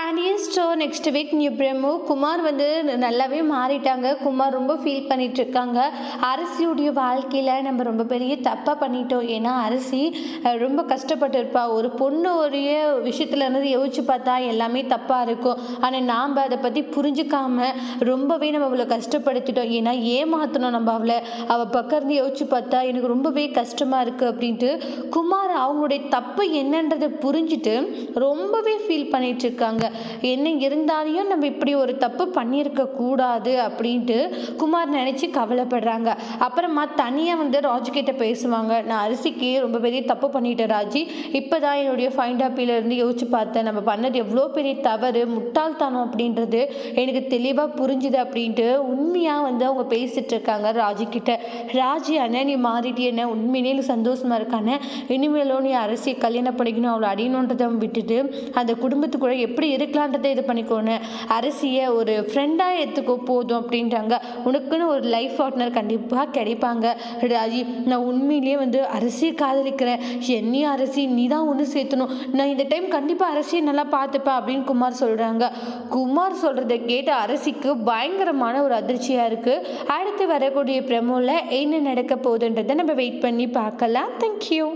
And so next week new பிரேமோ Kumar வந்து நல்லாவே மாறிட்டாங்க. குமார் ரொம்ப ஃபீல் பண்ணிட்டு இருக்காங்க. அரசியுடைய வாழ்க்கையில் நம்ம ரொம்ப பெரிய தப்பாக பண்ணிட்டோம். ஏன்னா அரசி ரொம்ப கஷ்டப்பட்டு இருப்பா. ஒரு பொண்ணுடைய விஷயத்துல இருந்து யோசிச்சு பார்த்தா எல்லாமே தப்பாக இருக்கும். ஆனால் நாம் அதை பற்றி புரிஞ்சுக்காம ரொம்பவே நம்ம அவளை கஷ்டப்படுத்திட்டோம். ஏன்னா ஏமாற்றணும் நம்ம அவளை. அவள் பக்கம் இருந்து யோசிச்சு பார்த்தா எனக்கு ரொம்பவே கஷ்டமாக இருக்குது அப்படின்ட்டு குமார் அவங்களுடைய தப்பு என்னன்றதை புரிஞ்சுட்டு ரொம்பவே ஃபீல் பண்ணிட்டு இருக்காங்க. என்ன இருந்தாலையும் நம்ம இப்படி ஒரு தப்பு பண்ணியிருக்க கூடாது அப்படின்ட்டு குமார் நினைச்சு கவலைப்படுறாங்க. அப்புறமா தனியாக வந்து ராஜு கிட்ட பேசுவாங்க. நான் அரிசிக்கு ரொம்ப பெரிய தப்பு பண்ணிட்டேன் ராஜி. இப்போதான் என்னுடைய ஃபைண்ட் அப்பில இருந்து யோசிச்சு பார்த்தேன். நம்ம பண்ணது எவ்வளோ பெரிய தவறு, முட்டாள்தனம் அப்படின்றது எனக்கு தெளிவாக புரிஞ்சுது அப்படின்ட்டு உண்மையாக வந்து அவங்க பேசிட்டு இருக்காங்க ராஜி கிட்ட. ராஜி அண்ணன் நீ மாறிட்டு என்ன உண்மையிலே சந்தோஷமா இருக்கானே, இனிமேலும் நீ அரசியை கல்யாணம் பண்ணிக்கணும், அவளை அடியணுன்றதை விட்டுட்டு அந்த குடும்பத்துக்குள்ள எப்படி இருக்கலான்றதை இது பண்ணிக்கோன்னு அரசியை ஒரு ஃப்ரெண்டாக எடுத்துக்கோ போதும் அப்படின்ட்டாங்க. உனக்குன்னு ஒரு லைஃப் பார்ட்னர் கண்டிப்பாக கிடைப்பாங்க ராஜி. நான் உண்மையிலேயே வந்து அரசியை காதலிக்கிறேன். என்னையும் அரசி நீ தான் ஒன்று சேர்த்தணும். நான் இந்த டைம் கண்டிப்பாக அரசியை நல்லா பார்த்துப்பேன் அப்படின்னு குமார் சொல்கிறாங்க. குமார் சொல்கிறத கேட்டு அரசிக்கு பயங்கரமான ஒரு அதிர்ச்சியாக இருக்குது. அடுத்து வரக்கூடிய ப்ரெமோவில் என்ன நடக்க போகுதுன்றதை நம்ம வெயிட் பண்ணி பார்க்கலாம். தேங்க்யூ.